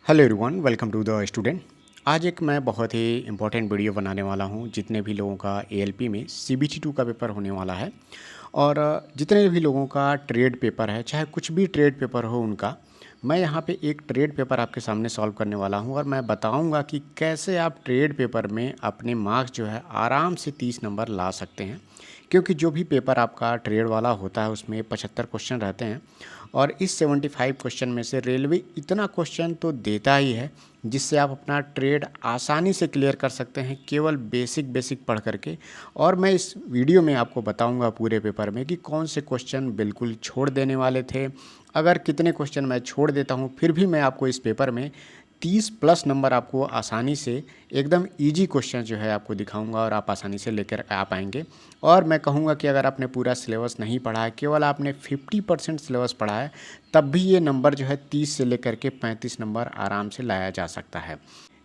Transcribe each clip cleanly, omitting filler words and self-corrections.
Hello everyone, welcome to the student. आज एक मैं बहुत ही इम्पोर्टेंट वीडियो बनाने वाला हूं जितने भी लोगों का एएलपी में सीबीटी 2 का पेपर होने वाला है। और जितने भी लोगों का ट्रेड पेपर है, चाहे कुछ भी ट्रेड पेपर हो उनका, मैं यहाँ पे एक ट्रेड पेपर आपके सामने सॉल्व करने वाला हूँ और मैं बताऊँगा कि कैसे आप ट्रेड पेपर में अपने मार्क्स जो है आराम से 30 नंबर ला सकते हैं। क्योंकि जो भी पेपर आपका ट्रेड वाला होता है उसमें 75 क्वेश्चन रहते हैं और इस 75 क्वेश्चन में से रेलवे इतना क्वेश्चन तो देता ही है जिससे आप अपना ट्रेड आसानी से क्लियर कर सकते हैं केवल बेसिक बेसिक पढ़ करके। और मैं इस वीडियो में आपको बताऊंगा पूरे पेपर में कि कौन से क्वेश्चन बिल्कुल छोड़ देने वाले थे, अगर कितने क्वेश्चन मैं छोड़ देता हूं फिर भी मैं आपको इस पेपर में 30 प्लस नंबर आपको आसानी से एकदम इजी क्वेश्चन जो है आपको दिखाऊंगा और आप आसानी से लेकर आ पाएंगे। और मैं कहूँगा कि अगर आपने पूरा सिलेबस नहीं पढ़ा है, केवल आपने 50% सिलेबस पढ़ा है, तब भी ये नंबर जो है 30 से लेकर के 35 नंबर आराम से लाया जा सकता है।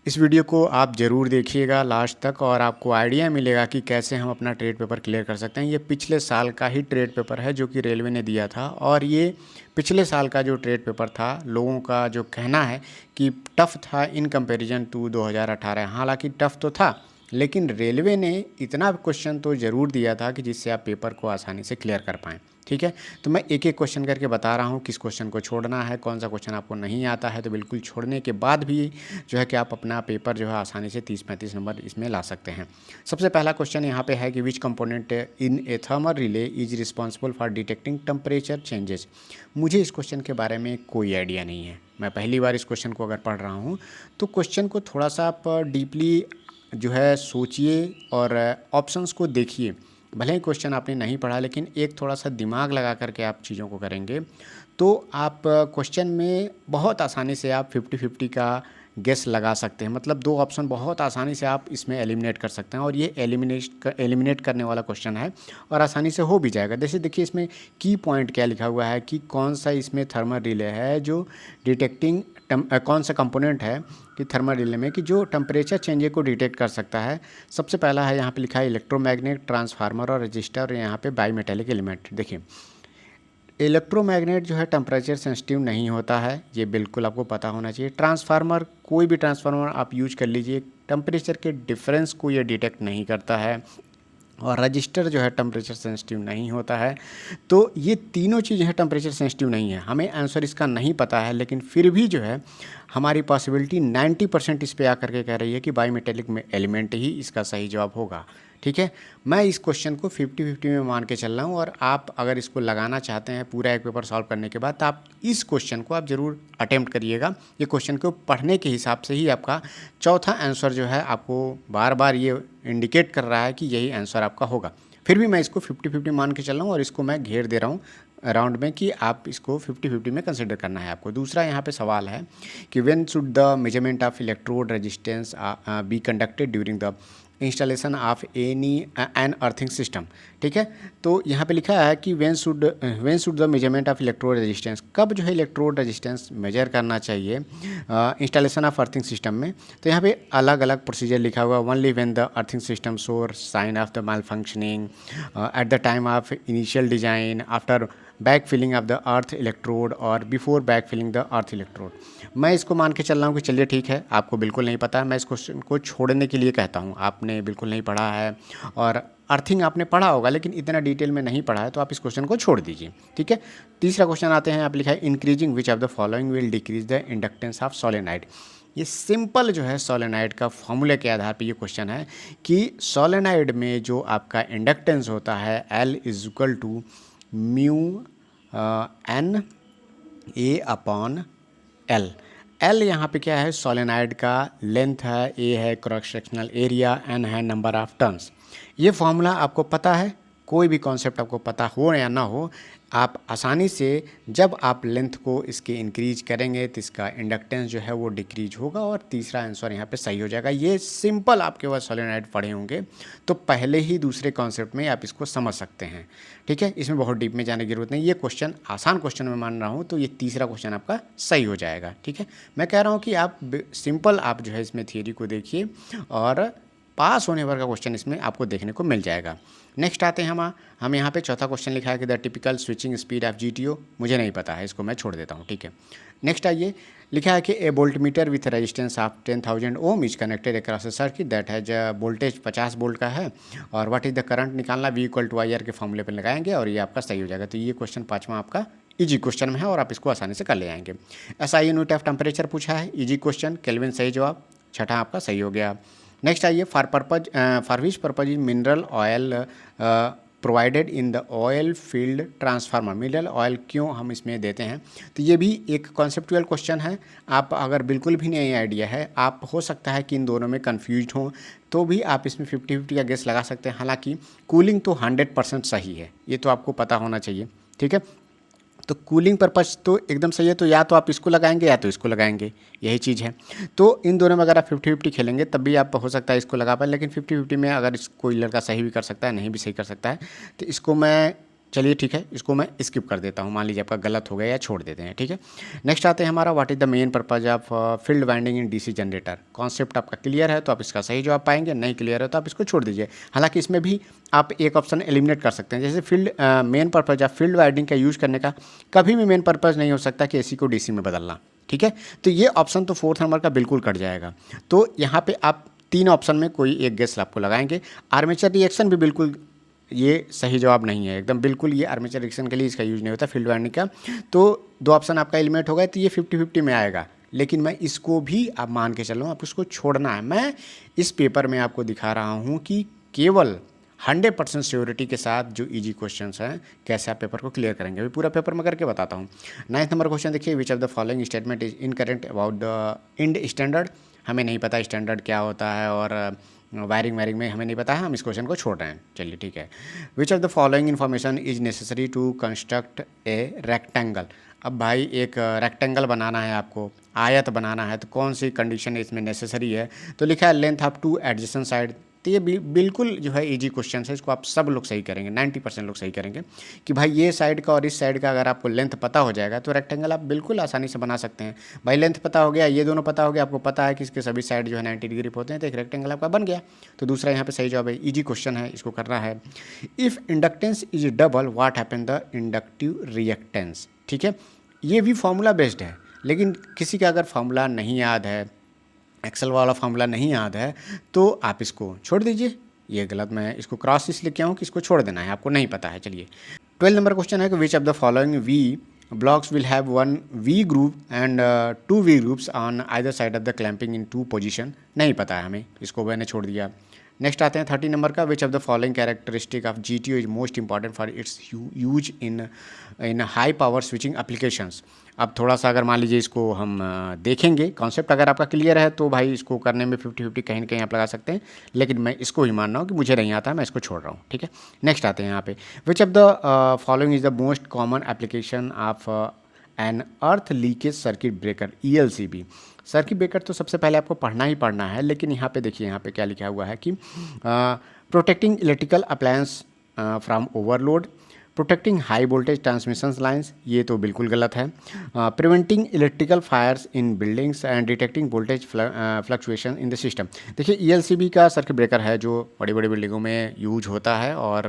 इस वीडियो को आप ज़रूर देखिएगा लास्ट तक और आपको आइडिया मिलेगा कि कैसे हम अपना ट्रेड पेपर क्लियर कर सकते हैं। ये पिछले साल का ही ट्रेड पेपर है जो कि रेलवे ने दिया था और ये पिछले साल का जो ट्रेड पेपर था, लोगों का जो कहना है कि टफ़ था इन कंपैरिजन टू 2018। हालांकि टफ़ तो था, लेकिन रेलवे ने इतना क्वेश्चन तो ज़रूर दिया था कि जिससे आप पेपर को आसानी से क्लियर कर पाएँ। ठीक है, तो मैं एक एक क्वेश्चन करके बता रहा हूँ किस क्वेश्चन को छोड़ना है, कौन सा क्वेश्चन आपको नहीं आता है तो बिल्कुल छोड़ने के बाद भी जो है कि आप अपना पेपर जो है आसानी से 30-35 नंबर इसमें ला सकते हैं। सबसे पहला क्वेश्चन यहाँ पे है कि विच component in A thermal relay is responsible for detecting temperature changes. मुझे इस क्वेश्चन के बारे में कोई आइडिया नहीं है, मैं पहली बार इस क्वेश्चन को अगर पढ़ रहा हूँ तो क्वेश्चन को थोड़ा सा आप डीपली जो है सोचिए और ऑप्शंस को देखिए। भले ही क्वेश्चन आपने नहीं पढ़ा, लेकिन एक थोड़ा सा दिमाग लगा करके आप चीज़ों को करेंगे तो आप क्वेश्चन में बहुत आसानी से आप 50-50 का गेस लगा सकते हैं। मतलब दो ऑप्शन बहुत आसानी से आप इसमें एलिमिनेट कर सकते हैं और ये एलिमिनेट करने वाला क्वेश्चन है और आसानी से हो भी जाएगा। जैसे देखिए इसमें की पॉइंट क्या लिखा हुआ है कि कौन सा इसमें थर्मल रिले है जो डिटेक्टिंग कौन सा कंपोनेंट है कि थर्मल रिले में कि जो टेम्परेचर चेंज को डिटेक्ट कर सकता है। सबसे पहला है यहाँ पे लिखा है इलेक्ट्रोमैग्नेट, ट्रांसफार्मर और रजिस्टर और यहाँ पे बाईमेटेलिक एलिमेंट। देखिए इलेक्ट्रोमैग्नेट जो है टेम्परेचर सेंसिटिव नहीं होता है, ये बिल्कुल आपको पता होना चाहिए। ट्रांसफार्मर, कोई भी ट्रांसफार्मर आप यूज कर लीजिए, टेम्परेचर के डिफरेंस को ये डिटेक्ट नहीं करता है। और रजिस्टर जो है टेम्परेचर सेंसिटिव नहीं होता है। तो ये तीनों चीज़ें हैं टेम्परेचर सेंसिटिव नहीं है। हमें आंसर इसका नहीं पता है, लेकिन फिर भी जो है हमारी पॉसिबिलिटी 90% इस पे आकर के कह रही है कि बाईमेटेलिक में एलिमेंट ही इसका सही जवाब होगा। ठीक है, मैं इस क्वेश्चन को 50-50 में मान के चल रहा हूँ और आप अगर इसको लगाना चाहते हैं पूरा एक पेपर सॉल्व करने के बाद तो आप इस क्वेश्चन को आप ज़रूर अटेम्प्ट करिएगा। ये क्वेश्चन को पढ़ने के हिसाब से ही आपका चौथा आंसर जो है आपको बार बार ये इंडिकेट कर रहा है कि यही आंसर आपका होगा। फिर भी मैं इसको 50-50 मान के चल रहा हूँ और इसको मैं घेर दे रहा हूँ राउंड में कि आप इसको 50-50 में कंसिडर करना है आपको। दूसरा यहाँ पे सवाल है कि when should the measurement of electrode resistance be conducted during the installation of an earthing system. ठीक है, तो यहाँ पे लिखा है कि when should the measurement of electrode resistance, कब जो है इलेक्ट्रोड रेजिस्टेंस मेजर करना चाहिए इंस्टॉलेशन ऑफ अर्थिंग सिस्टम में। तो यहाँ पे अलग अलग प्रोसीजर लिखा हुआ, only when the earthing system shows sign of the malfunctioning at the time of initial design, after back filling of the earth electrode और before back filling the earth electrode. मैं इसको मान के चल रहा हूँ कि चलिए ठीक है, आपको बिल्कुल नहीं पता है, मैं इस क्वेश्चन को छोड़ने के लिए कहता हूँ। आपने बिल्कुल नहीं पढ़ा है और अर्थिंग आपने पढ़ा होगा लेकिन इतना डिटेल में नहीं पढ़ा है, तो आप इस क्वेश्चन को छोड़ दीजिए। ठीक है, तीसरा क्वेश्चन आते हैं, आप लिखा है increasing which of the following will decrease the inductance of solenoid. ये सिंपल जो है सोलेनाइड का फॉर्मूले के आधार पे ये क्वेश्चन है कि सोलेनाइड में जो आपका इंडक्टेंस होता है L is equal to mu N A upon L. L यहाँ पे क्या है, सोलेनाइड का लेंथ है, ए है क्रॉस सेक्शनल एरिया, एन है नंबर ऑफ टर्न्स। ये फॉर्मूला आपको पता है, कोई भी कॉन्सेप्ट आपको पता हो या ना हो, आप आसानी से जब आप लेंथ को इसके इंक्रीज करेंगे तो इसका इंडक्टेंस जो है वो डिक्रीज होगा और तीसरा आंसर यहाँ पे सही हो जाएगा। ये सिंपल आप केवल सोलेनॉइड पढ़े होंगे तो पहले ही दूसरे कॉन्सेप्ट में आप इसको समझ सकते हैं। ठीक है, इसमें बहुत डीप में जाने की जरूरत नहीं, ये क्वेश्चन आसान क्वेश्चन में मान रहा हूँ तो ये तीसरा क्वेश्चन आपका सही हो जाएगा। ठीक है, मैं कह रहा हूँ कि आप सिंपल आप जो है इसमें थियरी को देखिए और पास होने भर का क्वेश्चन इसमें आपको देखने को मिल जाएगा। नेक्स्ट आते हैं हम यहाँ पे चौथा क्वेश्चन लिखा है कि the typical switching speed of GTO, मुझे नहीं पता है, इसको मैं छोड़ देता हूँ, ठीक है। नेक्स्ट आइए, लिखा है कि a voltmeter with resistance of 10,000 ohm is connected across a circuit that has voltage 50 volt का है और व्हाट इज द करंट निकालना, V इक्वल टू IR के फॉर्मूले पर लगाएंगे और ये आपका सही हो जाएगा। तो ये क्वेश्चन पाँचवा आपका इजी क्वेश्चन में है और आप इसको आसानी से कर ले आएंगे। SI यूनिट ऑफ टेम्परेचर पूछा है, इजी क्वेश्चन, केल्विन सही जवाब, छठा आपका सही हो गया। नेक्स्ट आइए, for which purpose is mineral oil provided in the oil field transformer, mineral oil क्यों हम इसमें देते हैं। तो ये भी एक कॉन्सेप्चुअल क्वेश्चन है। आप अगर बिल्कुल भी नहीं आइडिया है, आप हो सकता है कि इन दोनों में कन्फ्यूज हो, तो भी आप इसमें 50-50 का गेस लगा सकते हैं। हालांकि कूलिंग तो 100% सही है, ये तो आपको पता होना चाहिए, ठीक है। तो कूलिंग पर्पस तो एकदम सही है, तो या तो आप इसको लगाएंगे या तो इसको लगाएंगे, यही चीज़ है। तो इन दोनों में अगर आप 50-50 खेलेंगे तब भी आप हो सकता है इसको लगा पाए, लेकिन 50-50 में अगर कोई लड़का सही भी कर सकता है, नहीं भी सही कर सकता है, तो इसको मैं, चलिए ठीक है, इसको मैं स्किप कर देता हूँ, मान लीजिए आपका गलत हो गया या छोड़ देते हैं, ठीक है। नेक्स्ट आते हैं हमारा, what is the main purpose of field winding in DC generator. Concept आपका क्लियर है तो आप इसका सही जवाब पाएंगे, नहीं क्लियर है तो आप इसको छोड़ दीजिए। हालांकि इसमें भी आप एक ऑप्शन एलिमिनेट कर सकते हैं, जैसे field main purpose of field winding का यूज़ करने का कभी भी मेन पर्पज नहीं हो सकता कि AC को DC में बदलना, ठीक है। तो ये ऑप्शन तो 4th नंबर का बिल्कुल कट जाएगा। तो यहाँ पे आप 3 ऑप्शन में कोई एक गेस आपको लगाएंगे। आर्मेचर रिएक्शन भी बिल्कुल ये सही जवाब नहीं है, एकदम बिल्कुल ये आर्मेचर रिएक्शन के लिए इसका यूज नहीं होता फील्ड वाइंडिंग का। तो 2 ऑप्शन आपका एलिमिनेट हो गया, तो ये 50-50 में आएगा। लेकिन मैं इसको भी आप मान के चलूँ, आप इसको छोड़ना है। मैं इस पेपर में आपको दिखा रहा हूँ कि केवल 100% श्योरिटी के साथ जो इजी क्वेश्चंस हैं कैसे आप पेपर को क्लियर करेंगे, अभी पूरा पेपर में करके बताता हूँ। 9th नंबर क्वेश्चन देखिए, which of the following statement is incorrect about the end standard. हमें नहीं पता स्टैंडर्ड क्या होता है और वायरिंग में हमें नहीं पता है, हम इस क्वेश्चन को छोड़ रहे हैं, चलिए ठीक है। Which of the following information is necessary to construct a rectangle. अब भाई एक रेक्टेंगल बनाना है आपको, आयत बनाना है, तो कौन सी कंडीशन इसमें नेसेसरी है। तो लिखा है लेंथ ऑफ 2 एडजेसेंट साइड। तो ये बिल्कुल जो है इजी क्वेश्चन है, इसको आप सब लोग सही करेंगे, 90% लोग सही करेंगे कि भाई ये साइड का और इस साइड का अगर आपको लेंथ पता हो जाएगा तो रेक्टेंगल आप बिल्कुल आसानी से बना सकते हैं। भाई लेंथ पता हो गया, ये दोनों पता हो गया, आपको पता है कि इसके सभी साइड जो है 90 डिग्री होते हैं, तो एक रेक्टेंगल आपका बन गया। तो दूसरा यहाँ पे सही जवाब है, इजी क्वेश्चन है, इसको करना है। If inductance is double what happen the inductive reactance, ठीक है। ये भी फॉर्मूला बेस्ड है, लेकिन किसी का अगर फॉर्मूला नहीं याद है, एक्सेल वाला फॉर्मूला नहीं याद है, तो आप इसको छोड़ दीजिए। ये गलत, मैं इसको क्रॉस इसलिए किया हूँ कि इसको छोड़ देना है, आपको नहीं पता है। चलिए 12 नंबर क्वेश्चन है कि विच of the following V blocks will have one V group and 2 V groups on either side of the clamping in 2 position। नहीं पता है हमें, इसको मैंने छोड़ दिया। नेक्स्ट आते हैं 30 नंबर का, विच of the following characteristic of GTO is most important for its use in high power switching applications. अब थोड़ा सा अगर मान लीजिए इसको हम देखेंगे, कॉन्सेप्ट अगर आपका क्लियर है तो भाई इसको करने में 50-50 कहीं ना कहीं आप लगा सकते हैं, लेकिन मैं इसको ही मान रहा हूँ कि मुझे नहीं आता, मैं इसको छोड़ रहा हूँ, ठीक है। नेक्स्ट आते हैं यहाँ पे, which of the following is the most common application of an earth leakage circuit breaker, ELCB। Circuit breaker तो सबसे पहले आपको पढ़ना ही पढ़ना है, लेकिन यहाँ पे देखिए, यहाँ पे क्या लिखा हुआ है कि protecting electrical appliance from overload, protecting high voltage transmission lines, ये तो बिल्कुल गलत है। Preventing electrical fires in buildings and detecting voltage fluctuation in the system. देखिए ELCB का सर्किट ब्रेकर है जो बड़ी बड़ी बिल्डिंगों में यूज होता है और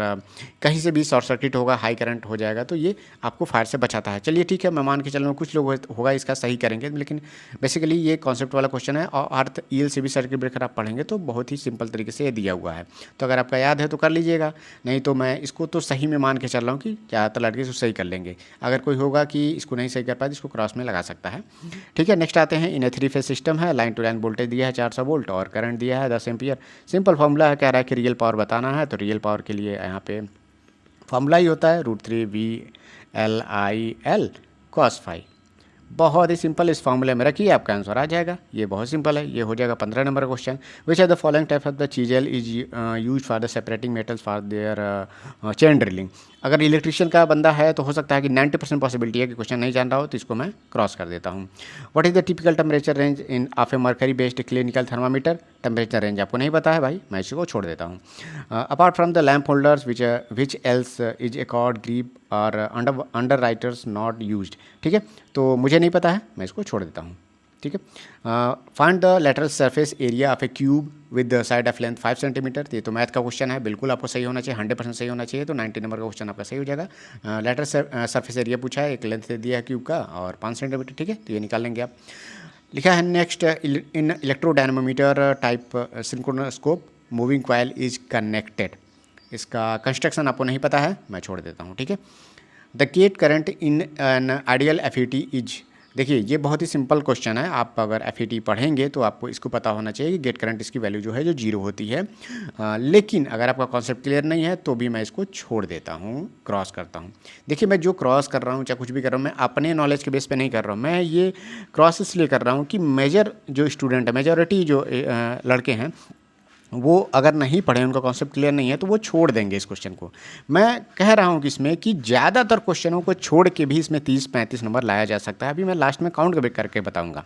कहीं से भी शॉर्ट सर्किट होगा, हाई करंट हो जाएगा, तो ये आपको फायर से बचाता है। चलिए ठीक है, मैं मान के चल रहा हूँ कुछ लोग होगा इसका सही करेंगे, लेकिन बेसिकली ये कॉन्सेप्ट वाला क्वेश्चन है और अर्थ ELCB सर्किट ब्रेकर आप पढ़ेंगे तो बहुत ही सिंपल तरीके से ये दिया हुआ है। तो अगर आपका याद है तो कर लीजिएगा, नहीं तो मैं इसको तो सही में मान के चल रहा हूँ कि ज़्यादातर लड़के इसको सही कर लेंगे। अगर कोई होगा कि इसको नहीं सही कर पाए तो इसको क्रॉस में लगा सकता है, ठीक है। नेक्स्ट आते हैं, इन ए 3 फेज सिस्टम है, लाइन टू लाइन वोल्टेज दिया है 400 वोल्ट और करंट दिया है 10 एम्पियर। सिंपल फॉर्मूला है, कह रहा है कि रियल पावर बताना है, तो रियल पावर के लिए यहाँ पे फॉर्मूला ही होता है √3 VLIL cos phi। बहुत ही सिंपल, इस फॉर्मूले में रखिए आपका आंसर आ जाएगा, ये बहुत सिंपल है। ये हो जाएगा 15 number question, which are the following type of the chisel is use for the separating metals for their chain drilling. अगर इलेक्ट्रिशियन का बंदा है तो हो सकता है कि 90% पॉसिबिलिटी है कि क्वेश्चन नहीं जान रहा हो, तो इसको मैं क्रॉस कर देता हूँ। What is the typical temperature range in of A mercury based clinical thermometer. Temperature range आपको नहीं पता है भाई, मैं इसको छोड़ देता हूँ। Apart from the lamp holders which else is a cord grip और अंडर राइटर्स नॉट यूज्ड, ठीक है। तो मुझे नहीं पता है, मैं इसको छोड़ देता हूँ। ठीक है। Find the lateral surface area of A cube with the side of length 5 centimetre. ये तो मैथ का क्वेश्चन है, बिल्कुल आपको सही होना चाहिए, 100% सही होना चाहिए, तो 90 नंबर का क्वेश्चन आपका सही हो जाएगा। लेटरल सरफेस एरिया पूछा है, एक लेंथ दे दिया है क्यूब का और 5 सेंटीमीटर, ठीक है, तो ये निकाल लेंगे आप। लिखा है next, in electrodynamometer type synchronoscope moving coil is connected. इसका कंस्ट्रक्शन आपको नहीं पता है, मैं छोड़ देता हूँ, ठीक है। The gate current in an ideal F is, देखिए ये बहुत ही सिंपल क्वेश्चन है, आप अगर एफ पढ़ेंगे तो आपको इसको पता होना चाहिए कि गेट करंट इसकी वैल्यू जो है जो 0 होती है। लेकिन अगर आपका कॉन्सेप्ट क्लियर नहीं है तो भी मैं इसको छोड़ देता हूँ, क्रॉस करता हूँ। देखिए मैं जो क्रॉस कर रहा हूँ चाहे कुछ भी कर रहा हूँ, मैं अपने नॉलेज के बेस पे नहीं कर रहा हूँ, मैं ये क्रॉस इसलिए कर रहा हूँ कि मेजर जो स्टूडेंट है, मेजॉरिटी जो लड़के हैं वो अगर नहीं पढ़े, उनका कॉन्सेप्ट क्लियर नहीं है तो वो छोड़ देंगे इस क्वेश्चन को। मैं कह रहा हूँ कि इसमें कि ज़्यादातर क्वेश्चनों को छोड़ के भी इसमें 30-35 नंबर लाया जा सकता है। अभी मैं लास्ट में काउंट करके बताऊँगा।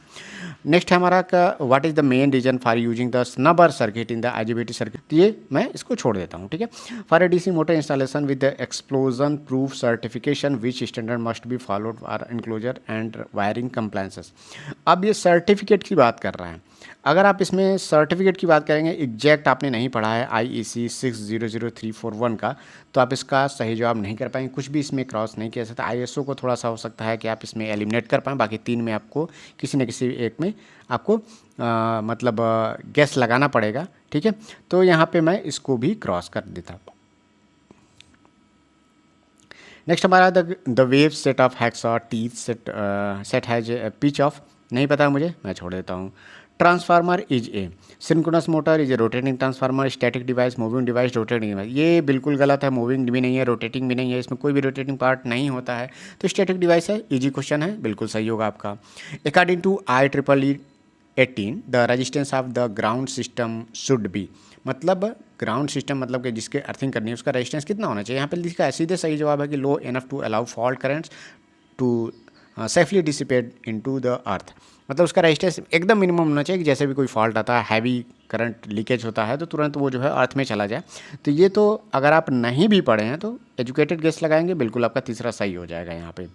नेक्स्ट है हमारा का what is the main reason for using the snubber circuit in the IGBT circuit, तो ये मैं इसको छोड़ देता हूँ, ठीक है। For a DC motor installation with the explosion proof certification which standard must be followed for enclosure and wiring compliances. अब ये सर्टिफिकेट की बात कर रहा है। अगर आप इसमें सर्टिफिकेट की बात करेंगे, एग्जैक्ट आपने नहीं पढ़ा है IEC 600341 का, तो आप इसका सही जवाब नहीं कर पाएंगे, कुछ भी इसमें क्रॉस नहीं किया सकता। ISO को थोड़ा सा हो सकता है कि आप इसमें एलिमिनेट कर पाएँ, बाकी 3 में आपको किसी न किसी एक में आपको मतलब गैस लगाना पड़ेगा, ठीक है। तो यहाँ पे मैं इसको भी क्रॉस कर देता। नेक्स्ट हमारा the wave set of hacksaw teeth set has pitch of, नहीं पता मुझे, मैं छोड़ देता हूँ। Transformer is a synchronous motor is a rotating transformer static device moving device rotating device, ये बिल्कुल गलत है। मूविंग भी नहीं है, रोटेटिंग भी नहीं है, इसमें कोई भी रोटेटिंग पार्ट नहीं होता है, तो स्टैटिक डिवाइस है। इजी क्वेश्चन है, बिल्कुल सही होगा आपका। According to IEEE 18 the resistance of the ground system should be, मतलब ग्राउंड सिस्टम मतलब कि जिसके अर्थिंग करनी है उसका रेजिस्टेंस कितना होना चाहिए। यहाँ पे लिखा है, सीधे सही जवाब है कि low enough to allow fault currents to safely dissipate into the earth, मतलब उसका रेजिस्टेंस एकदम मिनिमम होना चाहिए कि जैसे भी कोई फॉल्ट आता है, हैवी करंट लीकेज होता है तो तुरंत वो जो है अर्थ में चला जाए। तो ये तो अगर आप नहीं भी पढ़े हैं तो एजुकेटेड गेस लगाएंगे, बिल्कुल आपका तीसरा सही हो जाएगा यहाँ पे।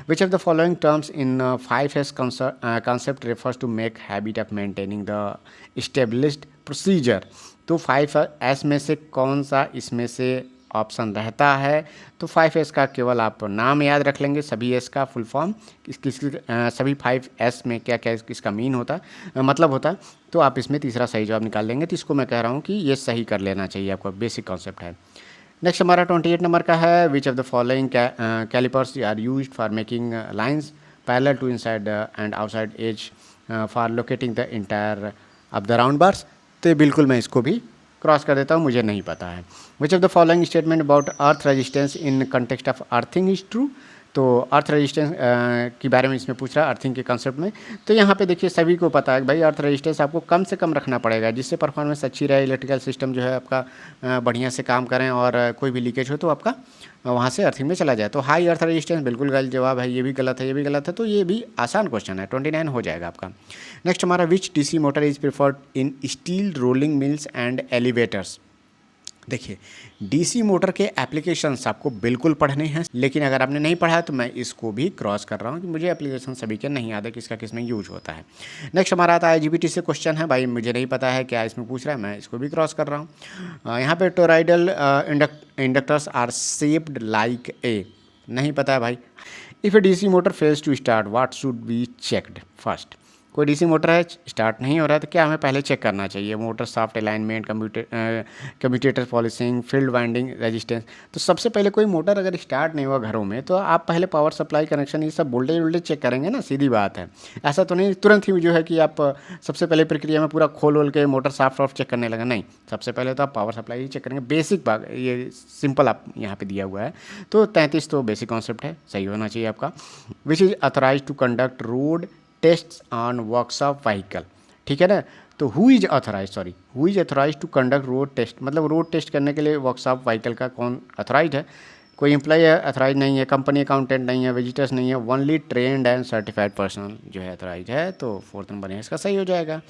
Which of the following terms in 5S concept refers to make habit of maintaining the established procedure, तो 5S में से कौन सा इसमें से ऑप्शन रहता है। तो 5S का केवल आप नाम याद रख लेंगे, सभी S का फुल फॉर्म सभी 5S में क्या क्या इसका मीन होता है, मतलब होता है, तो आप इसमें तीसरा सही जवाब निकाल लेंगे। तो इसको मैं कह रहा हूँ कि ये सही कर लेना चाहिए, आपका बेसिक कॉन्सेप्ट है। नेक्स्ट हमारा 28 नंबर का है, which of the following calipers are used for making lines parallel to inside and outside edge for locating the entire of the round bars, तो बिल्कुल मैं इसको भी क्रॉस कर देता हूँ, मुझे नहीं पता है। Which of the following statement about earth resistance in context of earthing is true, तो अर्थ रेजिस्टेंस के बारे में इसमें पूछ रहा है, अर्थिंग के कंसेप्ट में। तो यहाँ पे देखिए सभी को पता है कि भाई अर्थ रेजिस्टेंस आपको कम से कम रखना पड़ेगा, जिससे परफॉर्मेंस अच्छी रहे, इलेक्ट्रिकल सिस्टम जो है आपका बढ़िया से काम करें और कोई भी लीकेज हो तो आपका वहाँ से अर्थिंग में चला जाए। तो हाई अर्थ रेजिस्टेंस बिल्कुल गलत जवाब है, ये भी गलत है, ये भी गलत है, तो ये भी आसान क्वेश्चन है, 29 हो जाएगा आपका। नेक्स्ट हमारा विच DC motor is preferred in steel rolling mills and elevators, देखिए DC मोटर के एप्लीकेशंस आपको बिल्कुल पढ़ने हैं, लेकिन अगर आपने नहीं पढ़ा तो मैं इसको भी क्रॉस कर रहा हूँ कि मुझे एप्लीकेशन सभी के नहीं याद है किसका किस में यूज होता है। नेक्स्ट हमारा आता है IGBT से क्वेश्चन है, भाई मुझे नहीं पता है क्या इसमें पूछ रहा है, मैं इसको भी क्रॉस कर रहा हूँ। यहाँ पे toroidal inductors are shaped like a, नहीं पता है भाई। If a DC motor fails to start what should be checked first, कोई DC मोटर है स्टार्ट नहीं हो रहा है तो क्या हमें पहले चेक करना चाहिए, motor soft alignment, commutator polishing, field winding, resistance. तो सबसे पहले कोई मोटर अगर स्टार्ट नहीं हुआ घरों में तो आप पहले पावर सप्लाई कनेक्शन ये सब वोल्टेज चेक करेंगे ना, सीधी बात है। ऐसा तो नहीं तुरंत ही जो है कि आप सबसे पहले प्रक्रिया में पूरा खोल के मोटर सॉफ्ट ऑफ चेक करने लगा, नहीं, सबसे पहले तो आप पावर सप्लाई ही चेक करेंगे, बेसिक बात ये सिंपल आप यहाँ पर दिया हुआ है। तो 33 तो बेसिक कॉन्सेप्ट है, सही होना चाहिए आपका। Which is authorize to conduct road test on workshop vehicle, ठीक है ना। तो who is authorize to conduct road test, मतलब रोड टेस्ट करने के लिए वर्कशॉप व्हीकल का कौन अथोराइज है, कोई एम्प्लॉय अथोराइज नहीं है, कंपनी अकाउंटेंट नहीं है, विजिटर्स नहीं है, only trend and certified personal जो है अथोराइज है। तो 4th नंबर है इसका सही हो जाएगा।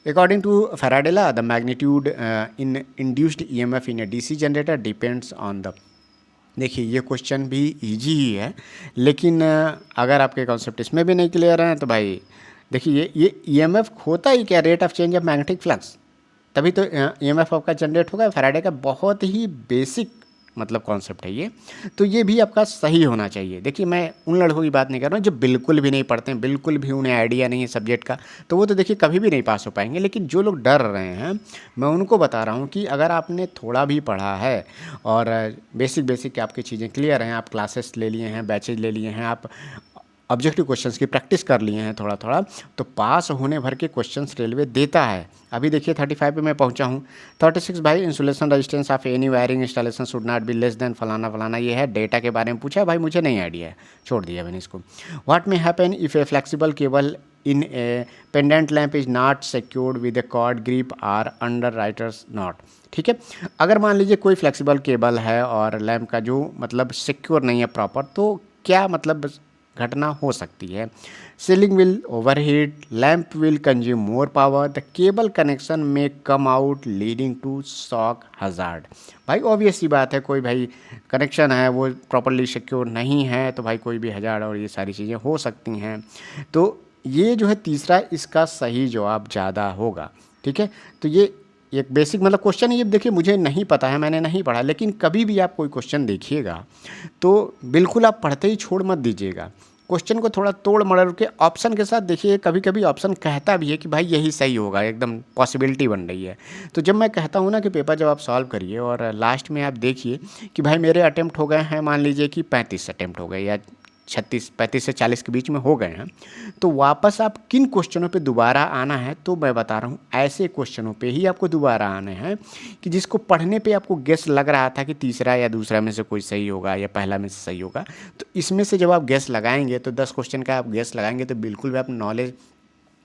According to Faraday law the magnitude in induced EMF in a DC generator depends on the, देखिए ये क्वेश्चन भी इजी ही है, लेकिन अगर आपके कॉन्सेप्ट इसमें भी नहीं क्लियर हैं तो भाई देखिए ये ईएमएफ होता ही क्या, rate of change of magnetic flux, तभी तो ईएमएफ आपका जनरेट होगा। फैराडे का बहुत ही बेसिक मतलब कॉन्सेप्ट है ये। तो ये भी आपका सही होना चाहिए। देखिए मैं उन लड़कों की बात नहीं कर रहा हूँ जो बिल्कुल भी नहीं पढ़ते हैं, बिल्कुल भी उन्हें आइडिया नहीं है सब्जेक्ट का, तो वो तो देखिए कभी भी नहीं पास हो पाएंगे। लेकिन जो लोग डर रहे हैं, मैं उनको बता रहा हूँ कि अगर आपने थोड़ा भी पढ़ा है और बेसिक बेसिक आपकी चीज़ें क्लियर हैं, आप क्लासेस ले लिए हैं, बैचेज ले लिए हैं, आप ऑब्जेक्टिव क्वेश्चंस की प्रैक्टिस कर लिए हैं थोड़ा थोड़ा, तो पास होने भर के क्वेश्चंस रेलवे देता है। अभी देखिए 35 पे मैं पहुंचा हूं। 36 भाई, insulation resistance of any wiring installation should not be less than फलाना फलाना, ये है डेटा के बारे में पूछा है भाई, मुझे नहीं आइडिया है, छोड़ दिया मैंने इसको। What may happen if a flexible cable in a pendant lamp is not secured with a cord grip or under writers not. ठीक है, अगर मान लीजिए कोई फ्लेक्सिबल केबल है और लैम्प का जो मतलब सिक्योर नहीं है प्रॉपर, तो क्या मतलब घटना हो सकती है? Ceiling will overheat, lamp will consume more power, the cable connection में come out leading to shock hazard. भाई ऑब्वियस सी बात है, कोई भाई कनेक्शन है वो प्रॉपरली सिक्योर नहीं है तो भाई कोई भी हजार्ड और ये सारी चीज़ें हो सकती हैं। तो ये जो है तीसरा, इसका सही जवाब ज़्यादा होगा। ठीक है, तो ये एक बेसिक मतलब क्वेश्चन है ये। देखिए मुझे नहीं पता है, मैंने नहीं पढ़ा, लेकिन कभी भी आप कोई क्वेश्चन देखिएगा तो बिल्कुल आप पढ़ते ही छोड़ मत दीजिएगा। क्वेश्चन को थोड़ा तोड़ मरोड़ के ऑप्शन के साथ देखिए। कभी कभी ऑप्शन कहता भी है कि भाई यही सही होगा, एकदम पॉसिबिलिटी बन रही है। तो जब मैं कहता हूँ ना कि पेपर जब आप सॉल्व करिए और लास्ट में आप देखिए कि भाई मेरे अटेम्प्ट हो गए हैं, मान लीजिए कि 35 अटेम्प्ट हो गए या 35 से 40 के बीच में हो गए हैं, तो वापस आप किन क्वेश्चनों पे दोबारा आना है, तो मैं बता रहा हूँ ऐसे क्वेश्चनों पे ही आपको दोबारा आने हैं कि जिसको पढ़ने पे आपको गेस लग रहा था कि तीसरा या दूसरा में से कोई सही होगा या पहला में से सही होगा। तो इसमें से जब आप गेस लगाएंगे तो 10 क्वेश्चन का आप गेस लगाएंगे तो बिल्कुल भी आप नॉलेज,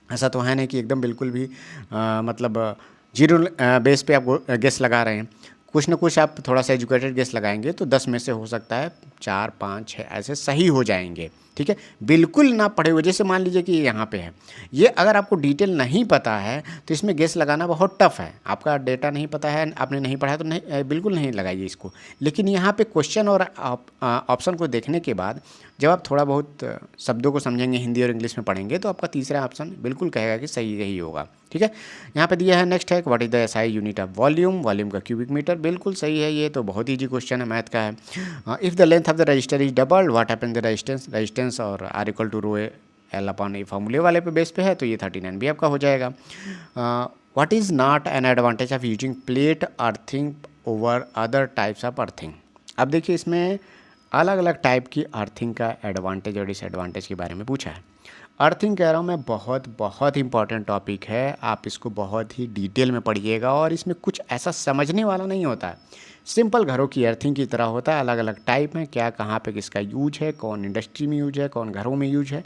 ऐसा तो है नहीं कि एकदम बिल्कुल भी मतलब जीरो बेस पे आप गेस लगा रहे हैं। कुछ ना कुछ आप थोड़ा सा एजुकेटेड गेस लगाएंगे तो 10 में से हो सकता है 4, 5, 6 ऐसे सही हो जाएंगे। ठीक है, बिल्कुल ना पढ़े हुए, जैसे मान लीजिए कि ये यहाँ पे है, ये अगर आपको डिटेल नहीं पता है तो इसमें गेस लगाना बहुत टफ है। आपका डेटा नहीं पता है, आपने नहीं पढ़ा तो नहीं, बिल्कुल नहीं लगाइए इसको। लेकिन यहाँ पे क्वेश्चन और ऑप्शन को देखने के बाद जब आप थोड़ा बहुत शब्दों को समझेंगे, हिंदी और इंग्लिश में पढ़ेंगे, तो आपका तीसरा ऑप्शन बिल्कुल कहेगा कि सही यही होगा। ठीक है, यहाँ पे दिया है नेक्स्ट है, what is the SI unit of volume, volume का क्यूबिक मीटर, बिल्कुल सही है, ये तो बहुत ईजी क्वेश्चन है, मैथ का है। If the length of the register is doubled what happen the resistance और R equal to rho L upon A, फॉर्मूले वाले पे बेस पे है तो ये 39 भी आपका हो जाएगा। What is not an advantage of using plate earthing over other types of earthing. अब देखिए इसमें अलग अलग टाइप की अर्थिंग का एडवांटेज और डिसएडवांटेज के बारे में पूछा है। अर्थिंग कह रहा हूँ मैं, बहुत बहुत इंपॉर्टेंट टॉपिक है, आप इसको बहुत ही डिटेल में पढ़िएगा और इसमें कुछ ऐसा समझने वाला नहीं होता है। सिंपल घरों की अर्थिंग की तरह होता है, अलग अलग टाइप में, क्या कहाँ पे किसका यूज है, कौन इंडस्ट्री में यूज है, कौन घरों में यूज है,